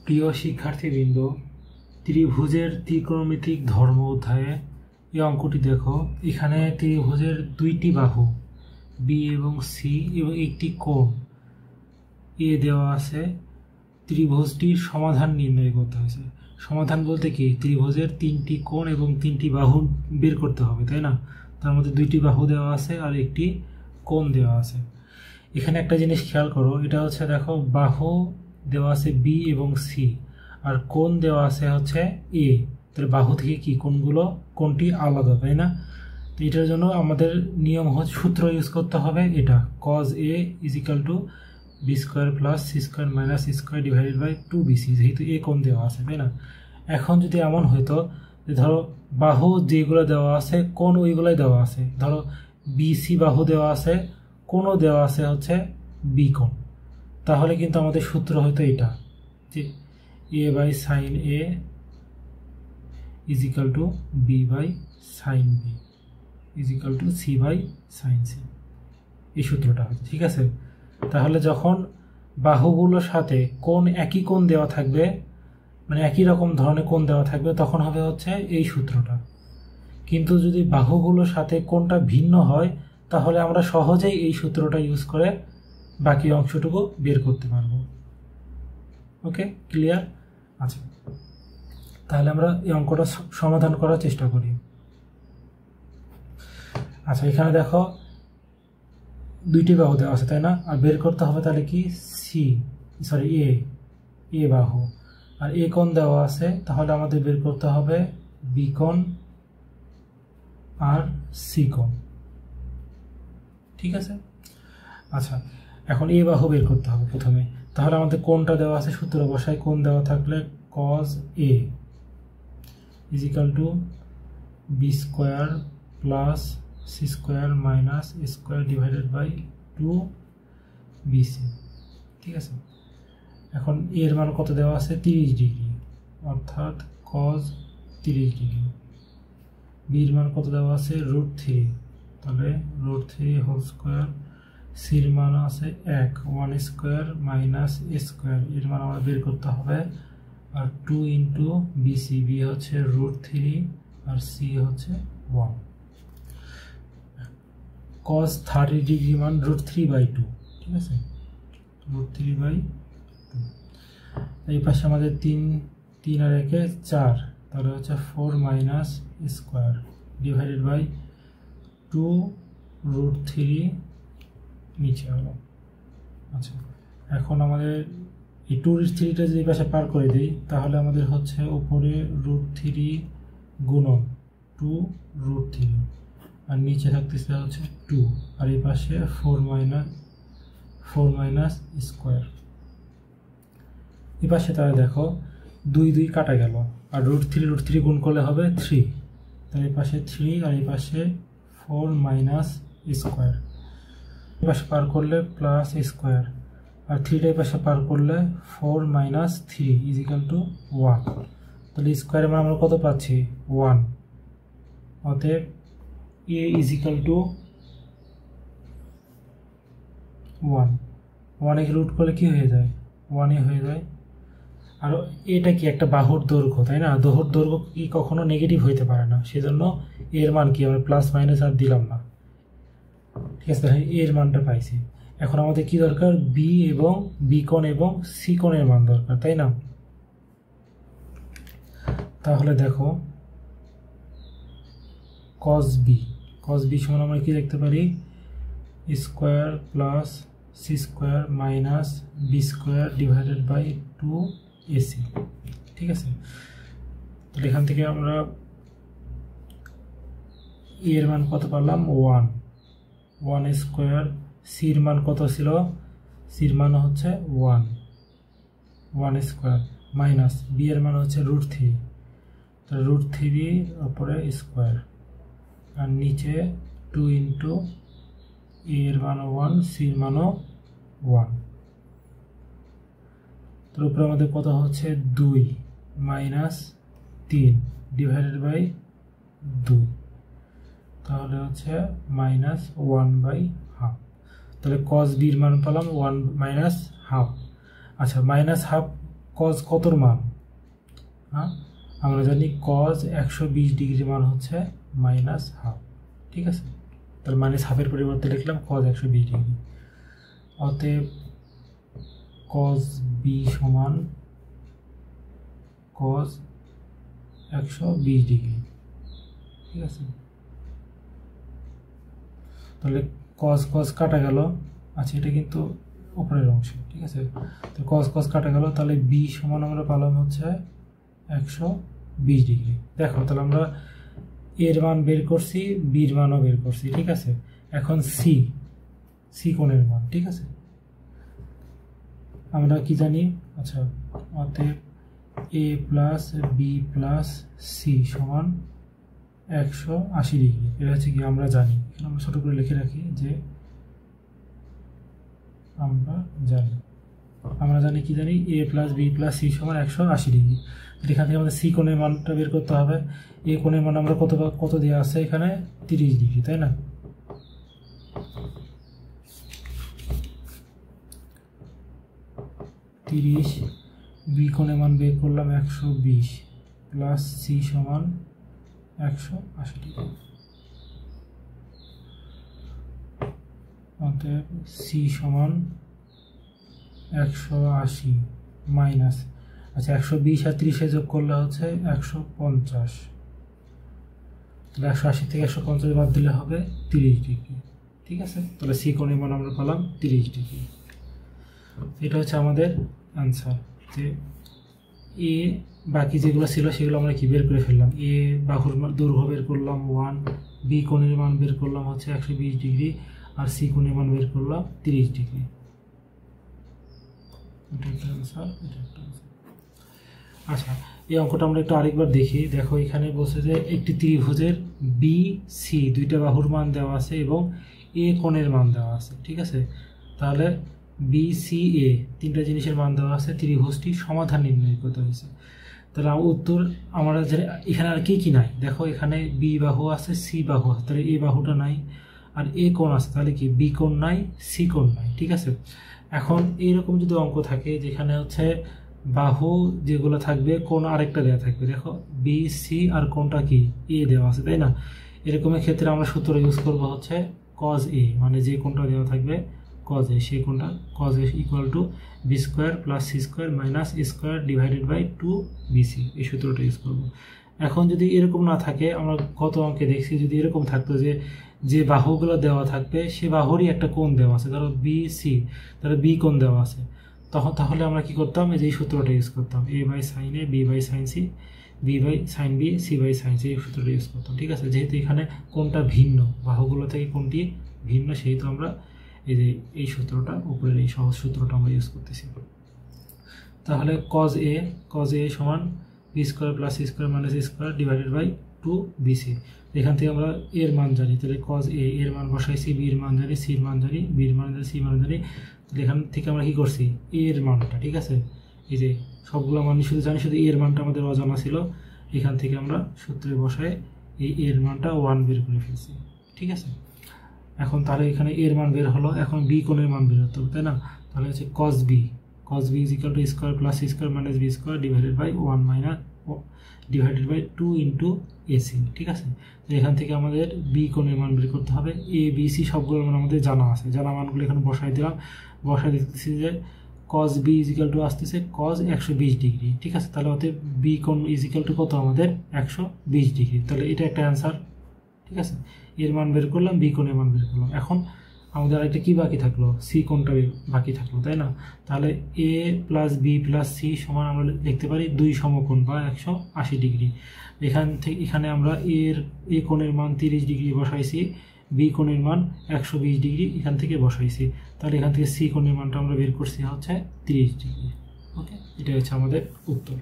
প্রিয় শিক্ষার্থীবৃন্দ, ত্রিভুজের ত্রিকোণমিতিক ধর্ম অধ্যায়ে এই অঙ্কটি দেখো। এখানে ত্রিভুজের দুইটি বাহু বি এবং সি এবং একটি কোণ এ দেওয়া আছে। ত্রিভুজটির সমাধান নির্ণয় করতে হয়েছে। সমাধান বলতে কি, ত্রিভুজের তিনটি কোণ এবং তিনটি বাহু বের করতে হবে, তাই না? তার মধ্যে দুইটি বাহু দেওয়া আছে আর একটি কোণ দেওয়া আছে। এখানে একটা জিনিস খেয়াল করো, এটা হচ্ছে দেখো বাহু দেওয়া আছে বি এবং সি আর কোণ দেওয়া আছে হচ্ছে এ। তাহলে বাহু থেকে কি কোণটি আলাদা, তাই না? তো এটার জন্য আমাদের নিয়ম হচ্ছে, সূত্র ইউজ করতে হবে এটা, cos a = b² + c² - c² / 2bc, যেহেতু এ কোণ দেওয়া আছে, তাই না? এখন যদি এমন হইতো যে ধরো বাহু যেগুলো দেওয়া আছে কোণ ওইগুলোই দেওয়া আছে, ধরো বিসি বাহু দেওয়া আছে, কোণও দেওয়া আছে হচ্ছে বি কোণ, তাহলে কিন্তু আমাদের সূত্র হয়তো এটা যে a/sin a = b/sin b = c/sin c, এই সূত্রটা হচ্ছে, ঠিক আছে? তাহলে যখন বাহুগুলোর সাথে কোণ একই কোণ দেওয়া থাকবে, মানে একই রকম ধরনের কোণ দেওয়া থাকবে, তখন হবে হচ্ছে এই সূত্রটা। কিন্তু যদি বাহুগুলোর সাথে কোণটা ভিন্ন হয়, তাহলে আমরা সহজেই এই সূত্রটা ইউজ করে বাকি অংশটুকু বের করতে পারবো। ওকে, ক্লিয়ার? আচ্ছা, তাহলে আমরা এই অঙ্কটা সমাধান করার চেষ্টা করি। আচ্ছা, এখানে দেখো দুইটি বাহু দেওয়া আছে, তাই না? আর বের করতে হবে তাহলে কি, এ বাহু আর এ কোণ দেওয়া আছে, তাহলে আমাদের বের করতে হবে বি কোণ আর সি কোণ, ঠিক আছে? আচ্ছা, এখন এ বাহু বের করতে হবে প্রথমে। তাহলে আমাদের কোণটা দেওয়া আছে, সূত্র বসায়, কোণ দেওয়া থাকলে cos a = b² + c² - a² / 2bc, ঠিক আছে? এখন এর মান কত দেওয়া আছে, 30 ডিগ্রি, অর্থাৎ cos 30 ডিগ্রি। বির মান কত দেওয়া আছে, √3, তাহলে √3² সির মান আছে 1 - a² এর মান আমরা বের করতে হবে, আর 2 × bc, বি হচ্ছে √3 আর সি হচ্ছে 1। cos 30 ডিগ্রি মান √3/2, ঠিক আছে? √3/2। এই পাশে আমাদের 3 আর 1 4, তাহলে হচ্ছে 4 - a² / 2 √3 নিচে হলো। আচ্ছা, এখন আমাদের এই 2√3টা যদি পাশে পার করে দিই, তাহলে আমাদের হচ্ছে উপরে √3 গুণন 2 √3 আর নিচে থাকতেছে হচ্ছে 2, আর এই পাশে 4 - a²। এই পাশে তাহলে দেখো 2 কাটা গেল, আর √3 গুণ করলে হবে 3, তাহলে এই পাশে 3 আর এই পাশে 4 - a²। এই পাশে পার করলে প্লাস a², আর 3টা এই পাশে পার করলে 4 - 3 = 1, তাহলে স্কোয়ারের মান আমরা কত পাচ্ছি, 1। অতএব a = 1। 1 কে রুট করলে কি হয়ে যায়, 1 হয়ে যায়। আর এটা কি একটা বাহুর দৈর্ঘ্য, তাই না? বাহুর দৈর্ঘ্য কি কখনো নেগেটিভ হইতে পারে না, সেজন্য এর মান কি, আমরা প্লাস মাইনাস আর দিলাম না, ঠিক আছে? এর মানটা পাইছি। এখন আমাদের কি দরকার, বি এবং বি কোণ এবং সি কোণের মান দরকার, তাই না? তাহলে দেখো cos b সমান আমরা কি লিখতে পারি, a² + c² - b² / 2ac, ঠিক আছে? তাহলে এখান থেকে আমরা এর মান কত পারলাম, 1² সির মান কত ছিল, সির মান হচ্ছে 1² মাইনাস বি এর মান হচ্ছে √3, তাহলে √3 উপরে স্কোয়ার আর নিচে 2 × a এর মান 1, সির মানও 1, তার উপরে আমাদের কত হচ্ছে 2 - 3 / 2, তাহলে হচ্ছে -1/2। তাহলে cos b এর মান পেলাম 1 - ½। আচ্ছা, -½ কজ কতর মান, হ্যাঁ আমরা জানি কজ 120 ডিগ্রি মান হচ্ছে -12, ঠিক আছে। তাহলে -12-এর পরিবর্তে লিখলাম কজ 120 ডিগ্রি। অতএব কজ বি সমান কজ 120 ডিগ্রি, ঠিক আছে। তাহলে কজ কজ কাটা গেল, আচ্ছা এটা কিন্তু উপরের অংশ, ঠিক আছে। তো কজ কজ কাটা গেল, তাহলে বি সমান আমরা পেলাম হচ্ছে 120 ডিগ্রি। দেখো তাহলে আমরা এর মান বের করছি, বির মানও বের করছি, ঠিক আছে। এখন সি কোণের মান, ঠিক আছে, আমরা কি জানি, আচ্ছা অতএব এ প্লাস বি প্লাস সি সমান 180 ডিগ্রি। এটা হচ্ছে কি আমরা জানি, এখানে আমরা ছোট করে লিখে রাখি যে আমরা জানি কি জানি, এ প্লাস বি প্লাস সি সমান 180 ডিগ্রি। এখান থেকে আমাদের সি কোণের মানটা বের করতে হবে। এ কোণের মান আমরা কত দেওয়া আছে এখানে, 30 ডিগ্রি, তাই না। বি কোণের মান বের করলাম 120 প্লাস সি সমান 180 ডিগ্রি। অতএব সি সমান 180 মাইনাস, আচ্ছা 120 আর 30 যোগ করলে হচ্ছে 150, তাহলে 180 থেকে 150 বাদ দিলে হবে 30 ডিগ্রি, ঠিক আছে। তাহলে সি কোণের মান আমরা পেলাম 30 ডিগ্রি। এটা হচ্ছে আমাদের অ্যান্সার। যে এ বাকি যেগুলো ছিল সেগুলো আমরা কি বের করে ফেললাম, এ বাহুর দৈর্ঘ্য বের করলাম 1, বি কোণের মান বের করলাম হচ্ছে 120 ডিগ্রি, আর সি কোণের মান বের করলাম 30 ডিগ্রি। এটা একটা অ্যান্সার, এটা একটা অ্যান্সার। আচ্ছা এই অঙ্কটা আমরা একটু আরেকবার দেখি। দেখো এখানে বলছে যে একটি ত্রিভুজের বি সি দুইটা বাহুর মান দেওয়া আছে এবং এ কোণের মান দেওয়া আছে, ঠিক আছে। তাহলে বি সি এ তিনটা জিনিসের মান দেওয়া আছে, ত্রিভুজটি সমাধান নির্ণয় করতে হয়েছে। তাহলে উত্তর আমরা এখানে আর কি নাই, দেখো এখানে বি বাহু আছে, সি বাহু আছে, তাহলে এ বাহুটা নাই, আর এ কোণ আছে, তাহলে কি বি কোণ নাই, সি কোণ নাই, ঠিক আছে। এখন এইরকম যদি অঙ্ক থাকে যেখানে হচ্ছে বাহু যেগুলো থাকবে কোণ আরেকটা দেওয়া থাকবে, দেখো বি সি আর কোণটা কি এ দেওয়া আছে, তাই না। এরকমের ক্ষেত্রে আমরা সূত্র ইউজ করবো হচ্ছে কজ এ, মানে যে কোণটা দেওয়া থাকবে কজ এ, সেই কোণটা cos a equal to b square plus c square minus a square divided by 2bc, এই সূত্রটা ইউজ করবো। এখন যদি এরকম না থাকে, আমরা গত অঙ্কে দেখছি যদি এরকম থাকতো যে বাহুগুলো দেওয়া থাকবে সে বাহুরই একটা কোণ দেওয়া আছে, ধরো বি সি, তাহলে বি কোণ দেওয়া আছে, তাহলে আমরা কি করতাম, এই সূত্রটা ইউজ করতাম, A by sine A, B by sine C, B by sine B, C by sine C, এই সূত্রটা ইউজ করতাম, ঠিক আছে। যেহেতু এখানে কোণটা ভিন্ন, বাহুগুলো থেকে কোণটি ভিন্ন, সেহেতু আমরা এই সূত্রটা উপরের এই সহজ সূত্রটা আমরা ইউজ করতেছি। তাহলে কজ এ সমান b square plus c square minus a square divided by 2bc। এখান থেকে আমরা এর মান জানি, তাহলে কজ এর মান বসাইছি, বির মান জানি, সির মান জানি, বির মান জানি, সি মান জানি। তাহলে এখান থেকে আমরা কি করছি, এর মানটা, ঠিক আছে, এই যে সবগুলো মান শুধু জানি, শুধু এর মানটা আমাদের অজানা ছিল। এখান থেকে আমরা সূত্রে বসায় এই এর মানটা 1 বের করে ফেলছি, ঠিক আছে। এখন তাহলে এখানে এর মান বের হলো, এখন বি কোণের মান বের হতে হবে, তাই না। তাহলে হচ্ছে cos b is equal to square plus c square minus b square divided by 1 minus divided by 2 into ac, ঠিক আছে। তো এখান থেকে আমাদের বি কোণের মান বের করতে হবে। এ বি সি সবগুলোর মান আমাদের জানা আছে, জানা মানগুলো এখানে বসাই দিলাম। বসাই দিতেছি যে cos b is equal to আসতেছে কজ 120 ডিগ্রি, ঠিক আছে। তাহলে অতএব বি কোণ ইজ ইকুয়াল টু কত আমাদের 120 ডিগ্রি। তাহলে এটা একটা অ্যান্সার, ঠিক আছে। এর মান বের করলাম, বি কোণের মান বের করলাম। এখন আমাদের আরেকটা কি বাকি থাকলো, সি কোণটা বাকি থাকলো, তাই না। তাহলে এ প্লাস বি প্লাস সি সমান আমরা লিখতে পারি 2 সমকোণ বা 180 ডিগ্রি। এখানে আমরা এ কোণের মান 30 ডিগ্রি বসাইছি, বি কোণের মান 120 ডিগ্রি এখান থেকে বসাইছি। তাহলে এখান থেকে সি কোণের মানটা আমরা বের করছি হচ্ছে 30 ডিগ্রি। ওকে, এটা হচ্ছে আমাদের উত্তর।